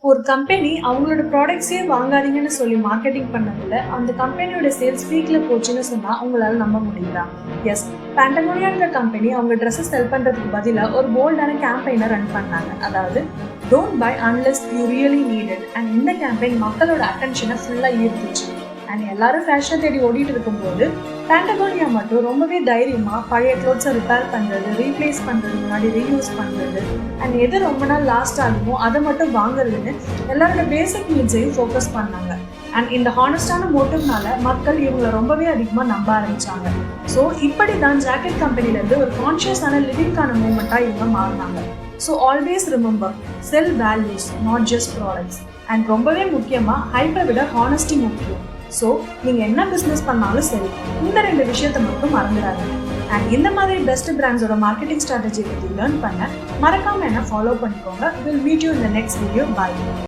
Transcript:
ஒரு கம்பெனி அவங்களோட ப்ராடக்ட்ஸே வாங்காதீங்கன்னு சொல்லி மார்க்கெட்டிங் பண்ணதில்ல அந்த கம்பெனியோட சேல்ஸ் பீக்ல போச்சுன்னு சொன்னா உங்களால நம்ப முடியுதா? எஸ், பேண்டகோனியான்ற கம்பெனி அவங்க ட்ரெஸ்ஸஸ் செல் பண்றதுக்கு பதிலாக ஒரு போல்டான கேம்பெயினை ரன் பண்ணாங்க. அதாவது don't by unless you really needed. And இந்த கேம்பெயின் மக்களோட அட்டென்ஷனை ஃபுல்லாக ஈர்த்துச்சு. அண்ட் எல்லாரும் ஃபேஷனை தேடி ஓடிட்டு இருக்கும்போது பேண்டகோனியா மட்டும் ரொம்பவே தைரியமா பழைய க்ளோத்ஸை ரிப்பேர் பண்றது, ரீப்ளேஸ் பண்றது, முன்னாடி ரீயூஸ் பண்றது அண்ட் எது ரொம்ப நாள் லாஸ்ட் ஆகுமோ அதை மட்டும் வாங்குறதுன்னு எல்லாரோட பேசிக் நீட்ஸையும் ஃபோக்கஸ் பண்ணாங்க. அண்ட் இந்த ஹானஸ்டான மோட்டிவ்னால மக்கள் இவங்களை ரொம்பவே அதிகமாக நம்ப ஆரம்பிச்சாங்க. ஸோ இப்படி தான் ஜாக்கெட் கம்பெனிலேருந்து ஒரு கான்ஷியஸான லிவிங்கான மூமெண்ட்டாக இவங்க மாறினாங்க. So always remember, sell values not just products. And ரொம்பவே முக்கியமாக ஹைப்பை விட ஹானஸ்டி முக்கியம். ஸோ நீங்கள் என்ன பிஸ்னஸ் பண்ணாலும் சரி, இந்த 2 விஷயத்தை மட்டும் மறந்துடாதீங்க. அண்ட் இந்த மாதிரி பெஸ்ட் பிராண்ட்ஸோட மார்க்கெட்டிங் ஸ்ட்ராட்டஜி பற்றி லேர்ன் பண்ண மறக்காமல் என்ன ஃபாலோ பண்ணிக்கோங்க. Will meet you in the next video. Bye.